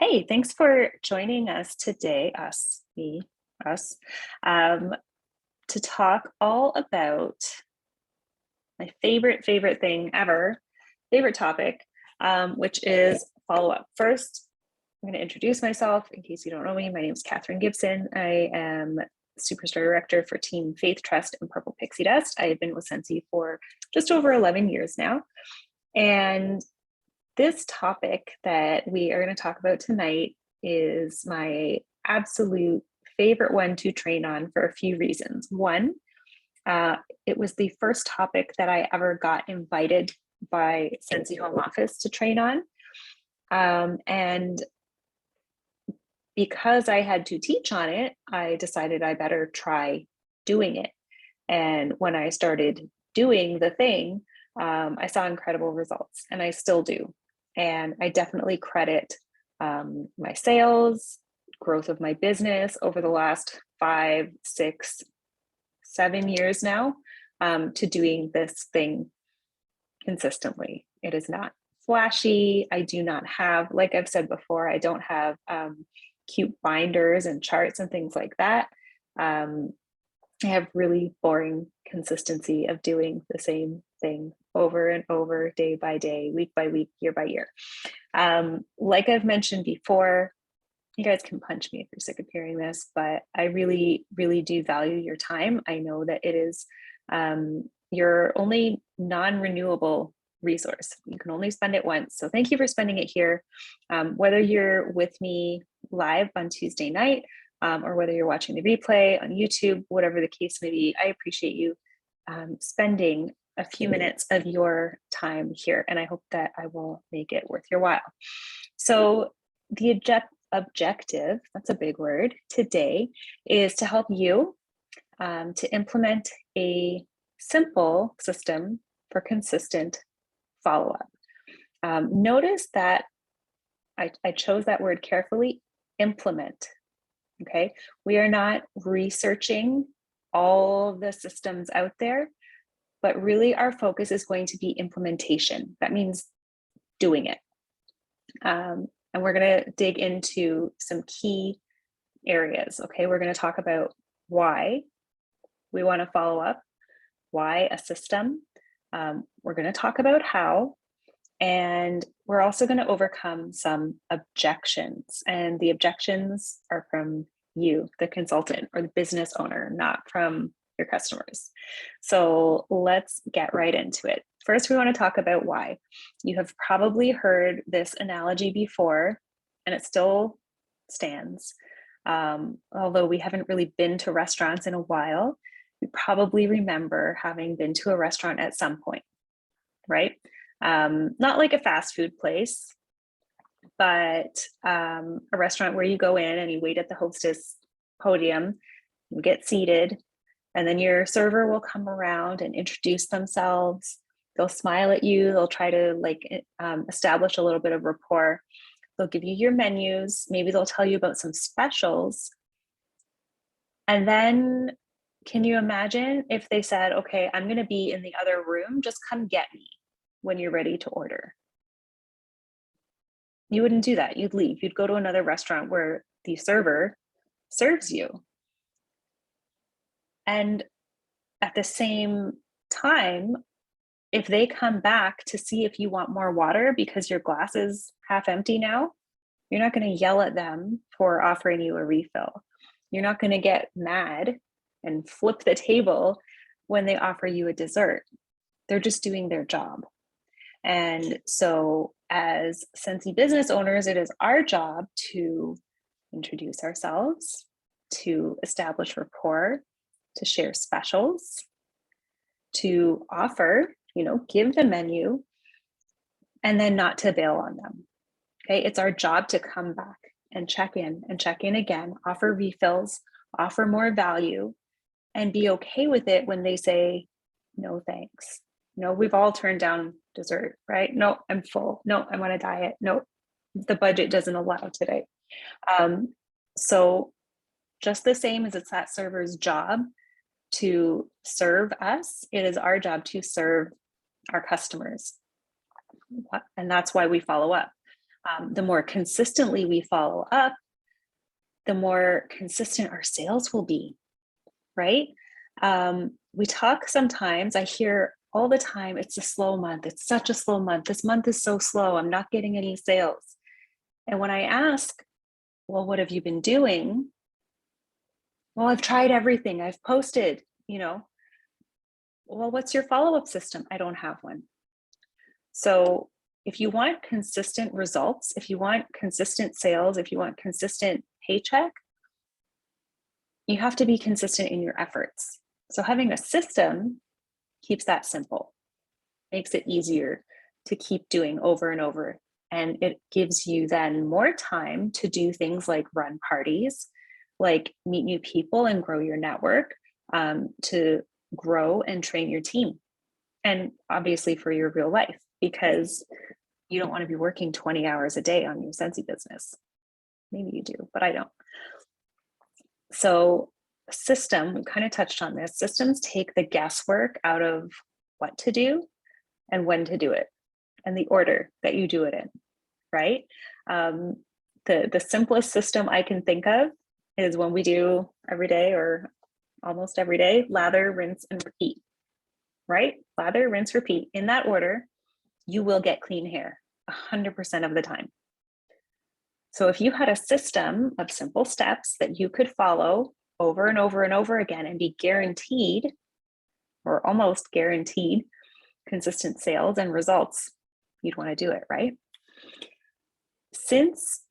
Hey, thanks for joining us today, us, um, to talk all about my favorite thing ever, favorite topic, which is follow-up. First, I'm going to introduce myself in case you don't know me. My name is Catherine Gibson. I am Superstar Director for Team Faith Trust and Purple Pixie Dust. I have been with Scentsy for just over 11 years now. And this topic that we are going to talk about tonight is my absolute favorite one to train on for a few reasons. One, it was the first topic that I ever got invited by Scentsy Home Office to train on. And because I had to teach on it, I decided I better try doing it. And when I started doing the thing, I saw incredible results, and I still do. And I definitely credit my sales, growth of my business over the last 5, 6, 7 years now to doing this thing consistently. It is not flashy. I do not have, like I've said before, I don't have cute binders and charts and things like that. I have really boring consistency of doing the same thing over and over, day by day, week by week, year by year. Like I've mentioned before, you guys can punch me if you're sick of hearing this, but I really, really do value your time. I know that it is your only non-renewable resource. You can only spend it once. So thank you for spending it here. Whether you're with me live on Tuesday night, or whether you're watching the replay on YouTube, whatever the case may be, I appreciate you spending a few minutes of your time here, and I hope that I will make it worth your while. So the objective, that's a big word, today is to help you to implement a simple system for consistent follow-up. Notice that I chose that word carefully, implement. Okay, we are not researching all the systems out there, but really our focus is going to be implementation. That means doing it. And we're going to dig into some key areas. Okay, we're going to talk about why we want to follow up, why a system. We're going to talk about how, and we're also going to overcome some objections. And the objections are from you, the consultant or the business owner, not from your customers. So let's get right into it. First, we want to talk about why. You have probably heard this analogy before, and it still stands. Although we haven't really been to restaurants in a while, you probably remember having been to a restaurant at some point, right? Not like a fast food place, but a restaurant where you go in and you wait at the hostess podium, you get seated, and then your server will come around and introduce themselves. They'll smile at you. They'll try to establish a little bit of rapport. They'll give you your menus. Maybe they'll tell you about some specials. And then can you imagine if they said, okay, I'm going to be in the other room, just come get me when you're ready to order? You wouldn't do that. You'd leave. You'd go to another restaurant where the server serves you. And at the same time, if they come back to see if you want more water because your glass is half empty now, you're not going to yell at them for offering you a refill. You're not going to get mad and flip the table when they offer you a dessert. They're just doing their job. And so as Scentsy business owners, it is our job to introduce ourselves, to establish rapport, to share specials, to offer, give the menu, and then not to bail on them. Okay, it's our job to come back and check in again, offer refills, offer more value, and be okay with it when they say, no, thanks. We've all turned down dessert, right? No, I'm full. No, I'm on a diet. No, the budget doesn't allow today. So just the same as it's that server's job to serve us, it is our job to serve our customers. And that's why we follow up. The more consistently we follow up, the more consistent our sales will be, right? We talk sometimes, I hear all the time, it's a slow month. It's such a slow month. This month is so slow. I'm not getting any sales. And when I ask, well, what have you been doing? Well, I've tried everything. I've posted, well, what's your follow-up system? I don't have one. So if you want consistent results, if you want consistent sales, if you want consistent paycheck, you have to be consistent in your efforts. So having a system keeps that simple, makes it easier to keep doing over and over. And it gives you then more time to do things like run parties, like meet new people and grow your network, to grow and train your team. And obviously for your real life, because you don't want to be working 20 hours a day on your Scentsy business. Maybe you do, but I don't. So system, we kind of touched on this. Systems take the guesswork out of what to do and when to do it and the order that you do it in, right? The simplest system I can think of is when we do every day or almost every day, lather, rinse, and repeat, right? Lather, rinse, repeat. In that order, you will get clean hair 100% of the time. So if you had a system of simple steps that you could follow over and over and over again and be guaranteed, or almost guaranteed, consistent sales and results, you'd want to do it, right? Since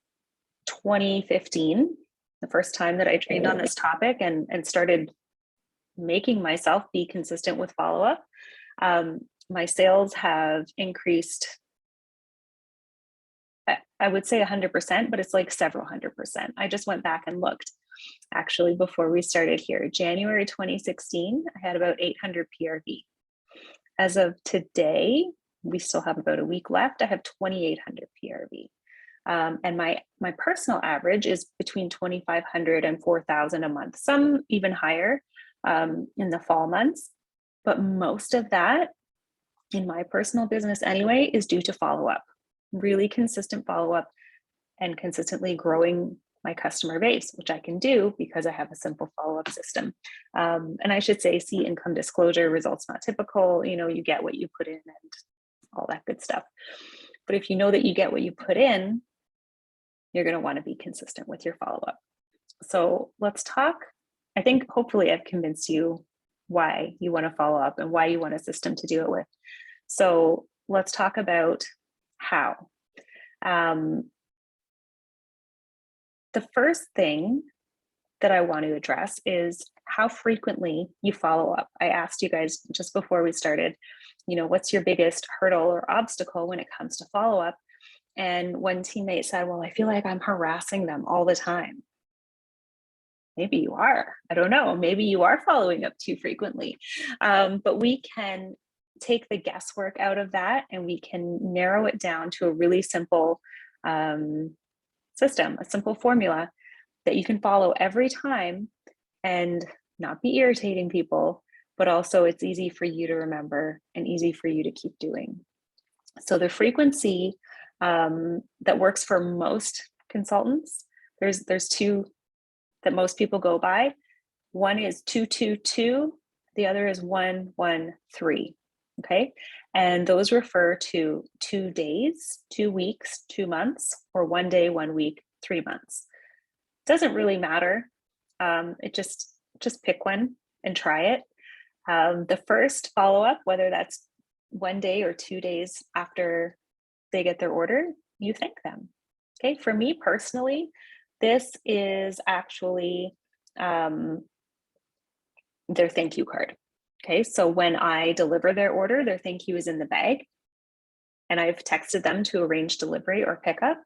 2015, the first time that I trained on this topic and started making myself be consistent with follow-up, my sales have increased, I would say 100%, but it's like several 100%. I just went back and looked actually before we started here. January 2016, I had about 800 PRV. As of today, we still have about a week left. I have 2,800 PRV. And my personal average is between 2,500 and 4,000 a month, some even higher in the fall months. But most of that in my personal business anyway is due to follow-up, really consistent follow-up and consistently growing my customer base, which I can do because I have a simple follow-up system. And I should say, see income disclosure, results not typical, you get what you put in and all that good stuff. But if you know that you get what you put in, you're going to want to be consistent with your follow-up. So let's talk. I think hopefully I've convinced you why you want to follow up and why you want a system to do it with. So let's talk about how. The first thing that I want to address is how frequently you follow up. I asked you guys just before we started, what's your biggest hurdle or obstacle when it comes to follow-up? And one teammate said, well, I feel like I'm harassing them all the time. Maybe you are. I don't know. Maybe you are following up too frequently. But we can take the guesswork out of that and we can narrow it down to a really simple system, a simple formula that you can follow every time and not be irritating people, but also it's easy for you to remember and easy for you to keep doing. So the frequency that works for most consultants, there's two that most people go by. One is 222, the other is 113, okay? And those refer to 2 days, 2 weeks, 2 months, or 1 day, 1 week, 3 months. Doesn't really matter. It just pick one and try it. The first follow-up, whether that's 1 day or 2 days after they get their order, you thank them. Okay, for me personally, this is actually their thank you card. Okay, so when I deliver their order, their thank you is in the bag, and I've texted them to arrange delivery or pickup.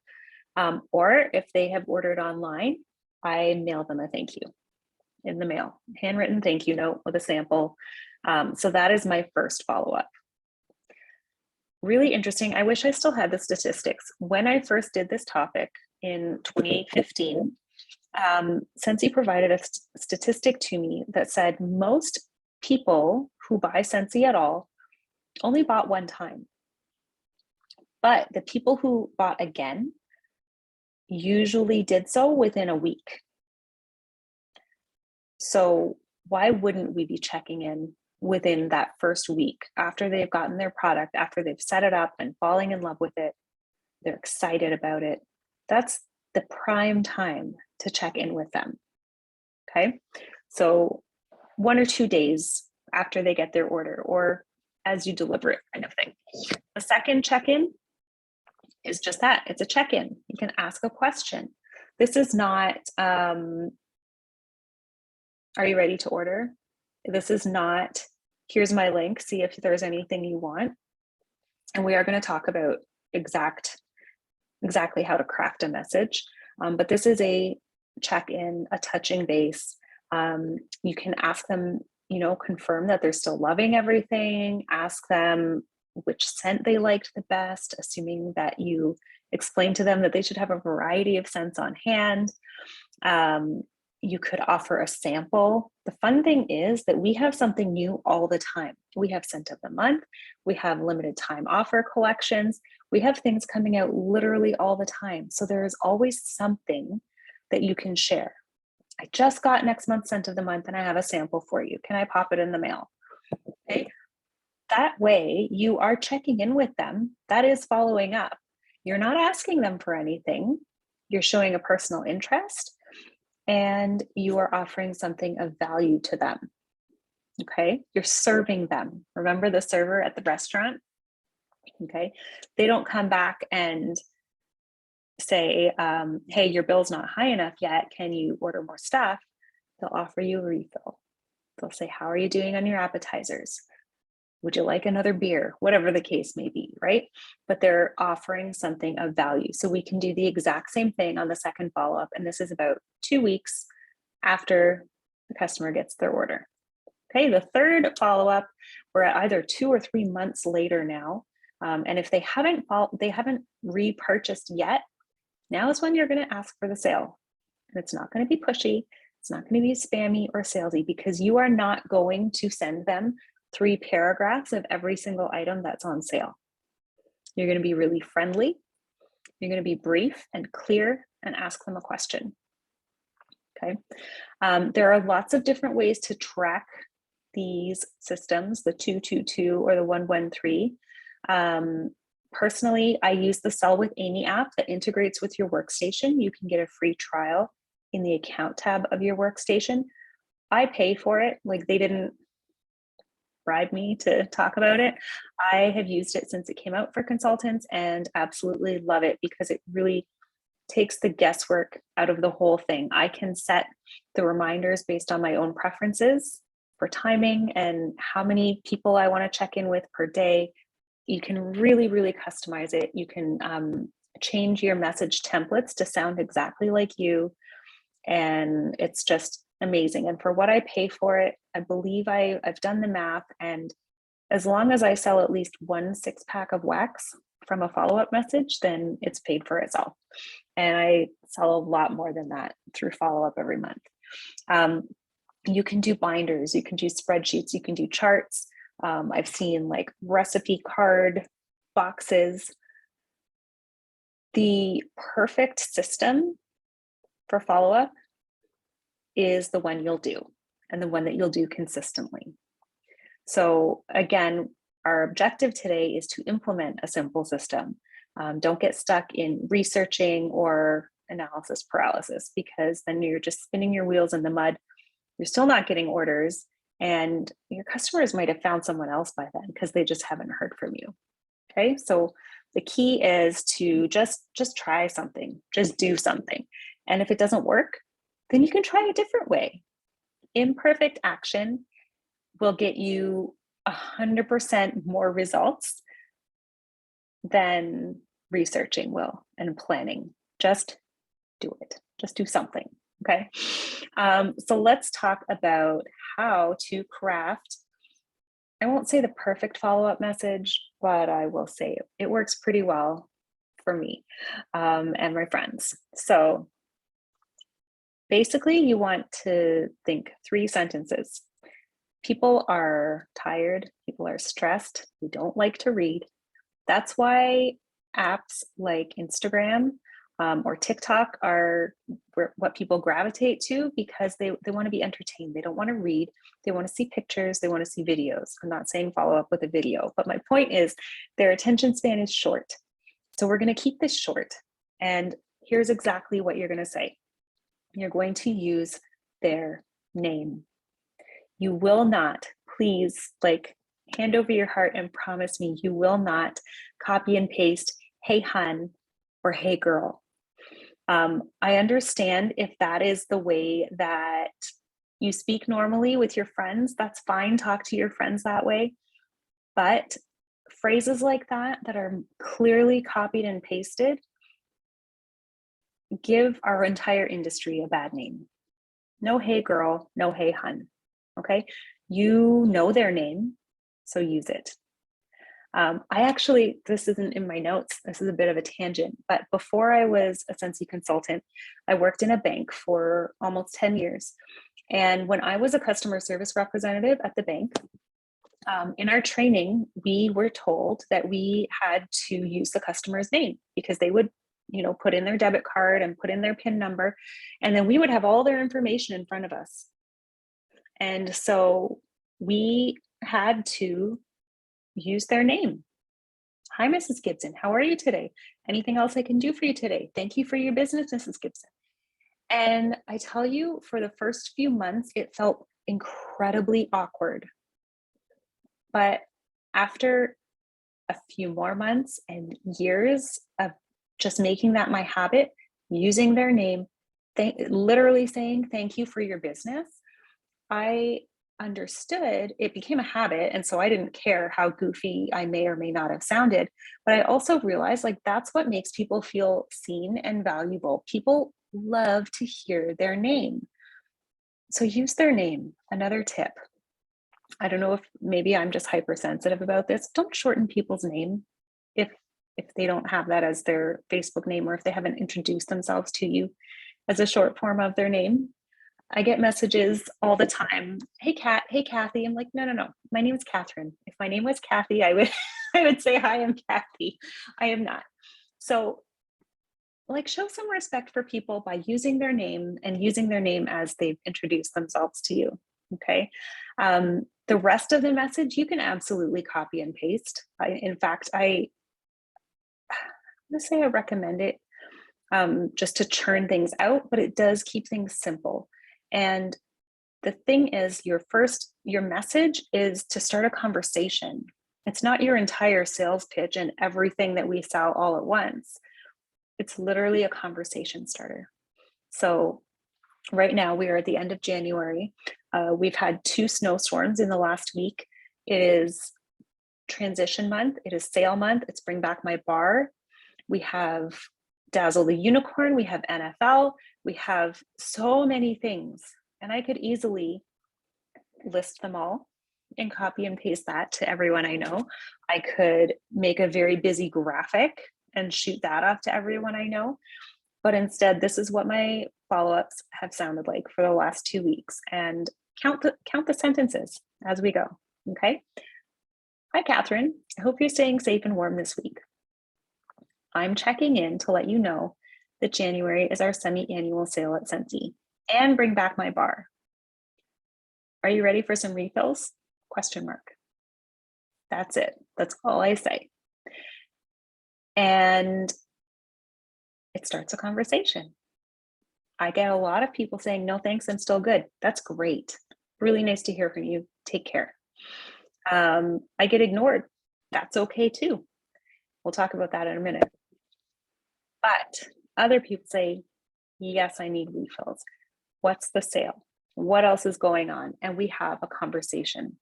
Or if they have ordered online, I mail them a thank you in the mail, handwritten thank you note with a sample. So that is my first follow-up. Really interesting. I wish I still had the statistics. When I first did this topic in 2015, Scentsy provided a statistic to me that said most people who buy Scentsy at all only bought one time. But the people who bought again usually did so within a week. So why wouldn't we be checking in within that first week after they've gotten their product, after they've set it up and falling in love with it, they're excited about it? That's the prime time to check in with them. Okay. So 1 or 2 days after they get their order or as you deliver it, kind of thing. The second check-in is just that. It's a check-in. You can ask a question. This is not, are you ready to order? This is not, here's my link, see if there's anything you want. And we are going to talk about exactly how to craft a message. But this is a check-in, a touching base. You can ask them, confirm that they're still loving everything, ask them which scent they liked the best, assuming that you explain to them that they should have a variety of scents on hand. You could offer a sample. The fun thing is that we have something new all the time. We have scent of the month. We have limited time offer collections. We have things coming out literally all the time. So there is always something that you can share. I just got next month's scent of the month and I have a sample for you. Can I pop it in the mail? Okay. That way you are checking in with them. That is following up. You're not asking them for anything. You're showing a personal interest and you are offering something of value to them. Okay. You're serving them. Remember the server at the restaurant? Okay. They don't come back and say, hey, your bill's not high enough yet. Can you order more stuff? They'll offer you a refill. They'll say, how are you doing on your appetizers? Would you like another beer? Whatever the case may be, right? But they're offering something of value. So we can do the exact same thing on the second follow-up. And this is about 2 weeks after the customer gets their order. Okay, the third follow-up, we're at either 2 or 3 months later now. And if they haven't repurchased yet, now is when you're going to ask for the sale. And it's not going to be pushy. It's not going to be spammy or salesy because you are not going to send them 3 paragraphs of every single item that's on sale. You're going to be really friendly. You're going to be brief and clear and ask them a question. Okay. There are lots of different ways to track these systems, the 222 or the 113. Personally, I use the Sell with Amy app that integrates with your workstation. You can get a free trial in the account tab of your workstation. I pay for it. Like they didn't bribe me to talk about it. I have used it since it came out for consultants and absolutely love it because it really takes the guesswork out of the whole thing. I can set the reminders based on my own preferences for timing and how many people I want to check in with per day. You can really, really customize it. You can change your message templates to sound exactly like you. And it's just amazing. And for what I pay for it, I believe I've done the math. And as long as I sell at least 1 6-pack of wax from a follow-up message, then it's paid for itself. And I sell a lot more than that through follow-up every month. You can do binders, you can do spreadsheets, you can do charts. I've seen like recipe card boxes. The perfect system for follow-up is the one you'll do and the one that you'll do consistently. So again, our objective today is to implement a simple system. Don't get stuck in researching or analysis paralysis because then you're just spinning your wheels in the mud. You're still not getting orders. And your customers might have found someone else by then because they just haven't heard from you. Okay, so the key is to just try something, just do something. And if it doesn't work, then you can try a different way. Imperfect action will get you 100% more results than researching will and planning. Just do it, just do something. Okay, so let's talk about how to craft, I won't say the perfect follow-up message, but I will say it works pretty well for me and my friends. So basically you want to think 3 sentences. People are tired, people are stressed, we don't like to read. That's why apps like Instagram or TikTok are what people gravitate to because they want to be entertained. They don't want to read. They want to see pictures. They want to see videos. I'm not saying follow up with a video, but my point is their attention span is short. So we're going to keep this short. And here's exactly what you're going to say. You're going to use their name. You will not, please, like, hand over your heart and promise me you will not copy and paste, hey hun, or hey girl. I understand if that is the way that you speak normally with your friends, that's fine, talk to your friends that way. But phrases like that are clearly copied and pasted give our entire industry a bad name. No hey girl, no hey hun, okay? You know their name, so use it. This isn't in my notes, this is a bit of a tangent, but before I was a Scentsy consultant, I worked in a bank for almost 10 years. And when I was a customer service representative at the bank, in our training, we were told that we had to use the customer's name because they would, put in their debit card and put in their PIN number, and then we would have all their information in front of us. And so we had to use their name. Hi, Mrs. Gibson. How are you today? Anything else I can do for you today? Thank you for your business, Mrs. Gibson. And I tell you, for the first few months, it felt incredibly awkward. But after a few more months and years of just making that my habit, using their name, literally saying thank you for your business, I understood it became a habit. And so I didn't care how goofy I may or may not have sounded, but I also realized that's what makes people feel seen and valuable. People love to hear their name. So use their name. Another tip. I don't know if maybe I'm just hypersensitive about this. Don't shorten people's name if they don't have that as their Facebook name, or if they haven't introduced themselves to you as a short form of their name. I get messages all the time. Hey, Hey, Kathy. I'm like, no. My name is Catherine. If my name was Kathy, I would say, hi, I'm Kathy. I am not. So show some respect for people by using their name and using their name as they've introduced themselves to you. Okay. The rest of the message, you can absolutely copy and paste. In fact, I'm going to say I recommend it just to churn things out, but it does keep things simple. And the thing is, your message is to start a conversation. It's not your entire sales pitch and everything that we sell all at once. It's literally a conversation starter. So right now we are at the end of January. We've had 2 snowstorms in the last week. It is transition month. It is sale month. It's bring back my bar. We have Dazzle the Unicorn. We have NFL. We have so many things, and I could easily list them all and copy and paste that to everyone I know. I could make a very busy graphic and shoot that off to everyone I know. But instead, this is what my follow-ups have sounded like for the last 2 weeks, and count the sentences as we go. Okay. Hi, Catherine. I hope you're staying safe and warm this week. I'm checking in to let you know that January is our semi-annual sale at Scentsy and bring back my bar. Are you ready for some refills? ? That's it. That's all I say. And it starts a conversation. I get a lot of people saying, no, thanks, I'm still good. That's great. Really nice to hear from you. Take care. I get ignored. That's okay too. We'll talk about that in a minute. But other people say, yes, I need refills. What's the sale? What else is going on? And we have a conversation.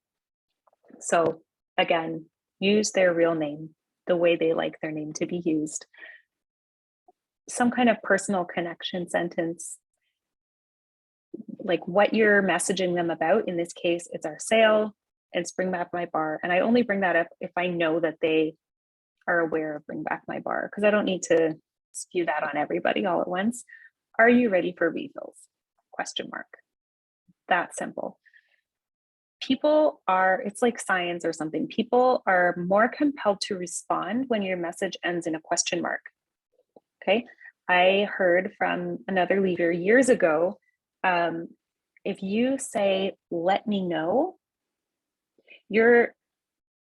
So again, use their real name, the way they like their name to be used. Some kind of personal connection sentence, like what you're messaging them about. In this case, it's our sale, it's bring back my bar. And I only bring that up if I know that they are aware of bring back my bar, because I don't need to spew that on everybody all at once. Are you ready for refills? ? That simple. People are, it's like science or something. People are more compelled to respond when your message ends in a question mark. Okay. I heard from another leader years ago, if you say, let me know, you're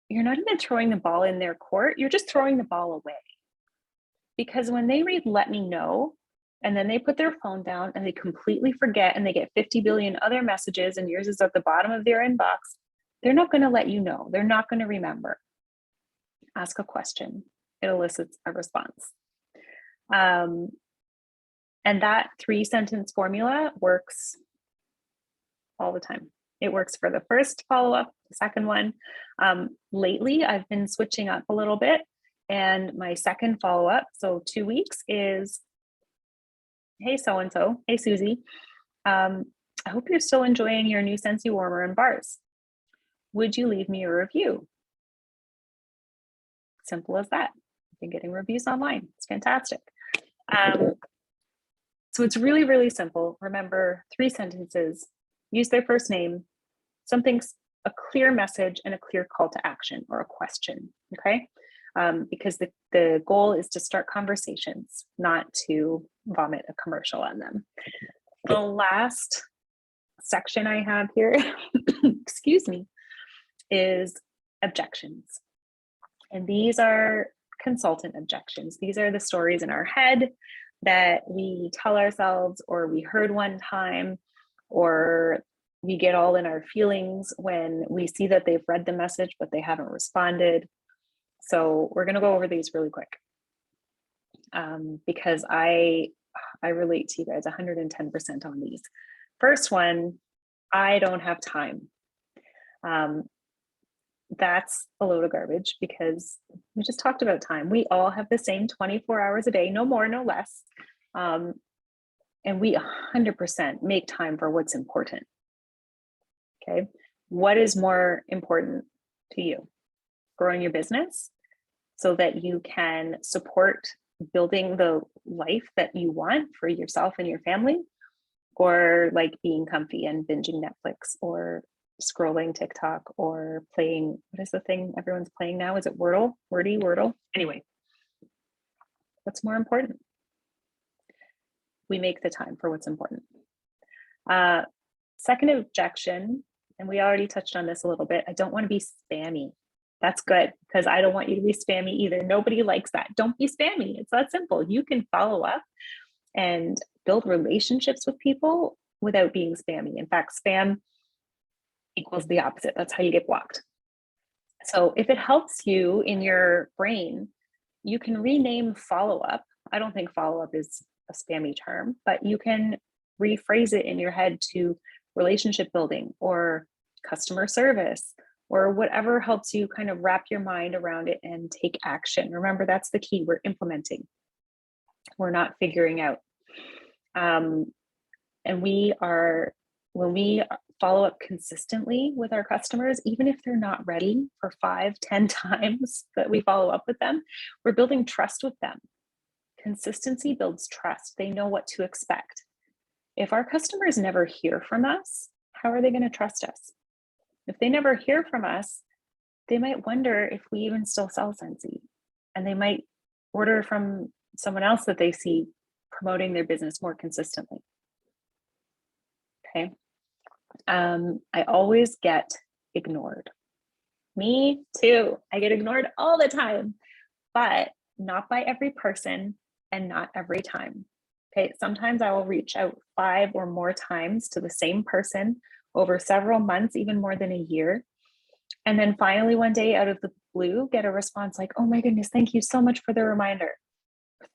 not even throwing the ball in their court, you're just throwing the ball away. Because when they read, let me know, and then they put their phone down and they completely forget and they get 50 billion other messages and yours is at the bottom of their inbox, they're not going to let you know. They're not going to remember. Ask a question. It elicits a response. And that 3-sentence formula works all the time. It works for the first follow-up, the second one. Lately, I've been switching up a little bit. And my second follow-up, so 2 weeks, is, hey, so-and-so, hey, Susie, I hope you're still enjoying your new Scentsy warmer and bars. Would you leave me a review? Simple as that. I've been getting reviews online. It's fantastic. So it's really, really simple. Remember, 3 sentences, use their first name, something's a clear message and a clear call to action or a question, okay? Because the goal is to start conversations, not to vomit a commercial on them. The last section I have here, excuse me, is objections. And these are consultant objections. These are the stories in our head that we tell ourselves, or we heard one time, or we get all in our feelings when we see that they've read the message, but they haven't responded. So we're going to go over these really quick because I relate to you guys 110% on these. First one, I don't have time. That's a load of garbage because we just talked about time. We all have the same 24 hours a day, no more, no less. And we 100% make time for what's important. Okay. What is more important to you? Growing your business so that you can support building the life that you want for yourself and your family, or like being comfy and binging Netflix or scrolling TikTok or playing, what is the thing everyone's playing now? Is it Wordle? Wordle? Anyway, what's more important? We make the time for what's important. Second objection, and we already touched on this a little bit, I don't want to be spammy. That's good, because I don't want you to be spammy either. Nobody likes that. Don't be spammy. It's that simple. You can follow up and build relationships with people without being spammy. In fact, spam equals the opposite. That's how you get blocked. So if it helps you in your brain, you can rename follow-up. I don't think follow-up is a spammy term, but you can rephrase it in your head to relationship building or customer service or whatever helps you kind of wrap your mind around it and take action. Remember, that's the key. We're implementing. We're not figuring out. And when we follow up consistently with our customers, even if they're not ready for 5-10 times that we follow up with them, we're building trust with them. Consistency builds trust. They know what to expect. If our customers never hear from us, how are they going to trust us? If they never hear from us, they might wonder if we even still sell Scentsy, and they might order from someone else that they see promoting their business more consistently. Okay. I always get ignored. Me too. I get ignored all the time, but not by every person and not every time. Okay. Sometimes I will reach out 5 or more times to the same person over several months, even more than a year. And then finally one day out of the blue, get a response like, oh my goodness, thank you so much for the reminder.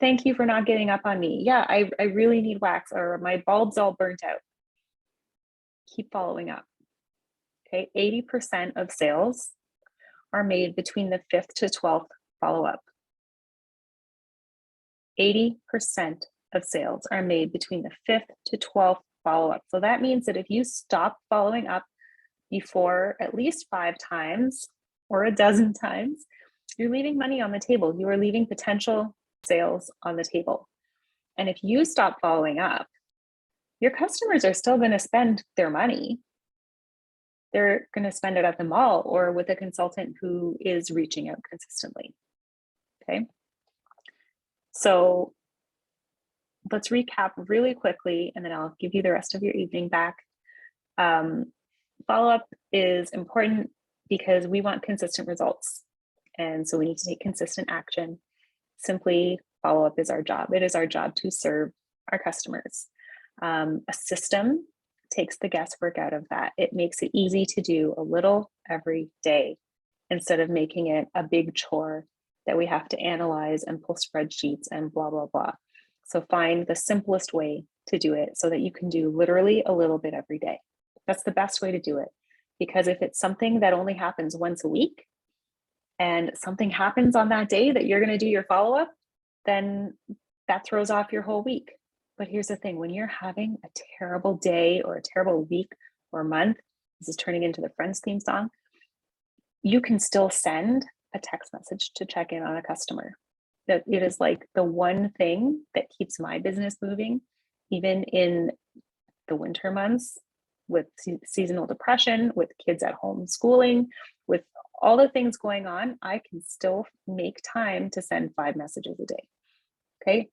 Thank you for not giving up on me. Yeah, I really need wax, or my bulb's all burnt out. Keep following up. Okay, 80% of sales are made between the 5th to 12th follow-up. 80% of sales are made between the 5th to 12th follow-up. So that means that if you stop following up before at least 5 times or a dozen times, you're leaving money on the table. You are leaving potential sales on the table. And if you stop following up, your customers are still going to spend their money. they're going to spend it at the mall or with a consultant who is reaching out consistently. Okay. So let's recap really quickly, and then I'll give you the rest of your evening back. Follow-up is important because we want consistent results. And so we need to take consistent action. Simply follow-up is our job. It is our job to serve our customers. A system takes the guesswork out of that. It makes it easy to do a little every day instead of making it a big chore that we have to analyze and pull spreadsheets and blah, blah, blah. So find the simplest way to do it so that you can do literally a little bit every day. That's the best way to do it. Because if it's something that only happens once a week and something happens on that day that you're going to do your follow-up, then that throws off your whole week. But here's the thing, when you're having a terrible day or a terrible week or month, this is turning into the Friends theme song, you can still send a text message to check in on a customer. That it is like the one thing that keeps my business moving, even in the winter months with seasonal depression, with kids at home schooling, with all the things going on, I can still make time to send 5 messages a day. Okay.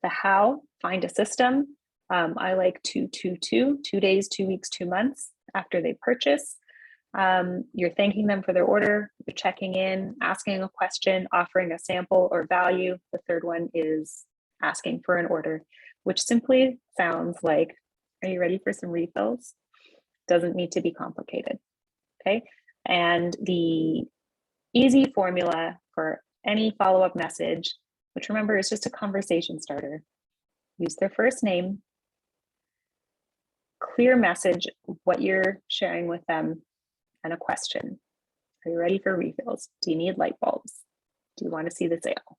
The how, find a system. I like 2-2-2, 2 days, 2 weeks, 2 months after they purchase. You're thanking them for their order, you're checking in, asking a question, offering a sample or value. The third one is asking for an order, which simply sounds like, are you ready for some refills? Doesn't need to be complicated. Okay. And the easy formula for any follow-up message, which remember is just a conversation starter, use their first name, clear message, what you're sharing with them, and a question. Are you ready for refills? Do you need light bulbs? Do you want to see the sale?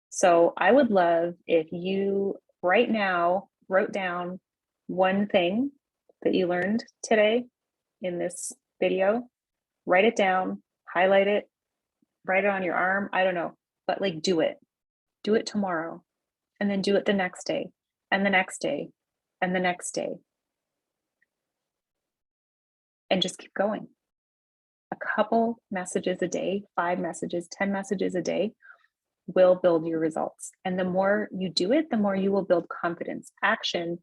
So I would love if you right now wrote down one thing that you learned today in this video, write it down, highlight it, write it on your arm, I don't know, but like do it tomorrow, and then do it the next day, and the next day, and the next day. And just keep going. A couple messages a day, 5 messages, 10 messages a day will build your results. And the more you do it, the more you will build confidence. Action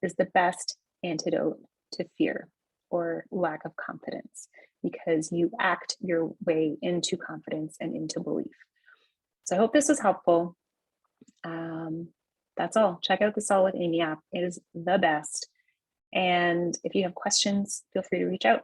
is the best antidote to fear or lack of confidence because you act your way into confidence and into belief. So I hope this was helpful. That's all. Check out the Solid Amy app. It is the best. And if you have questions, feel free to reach out.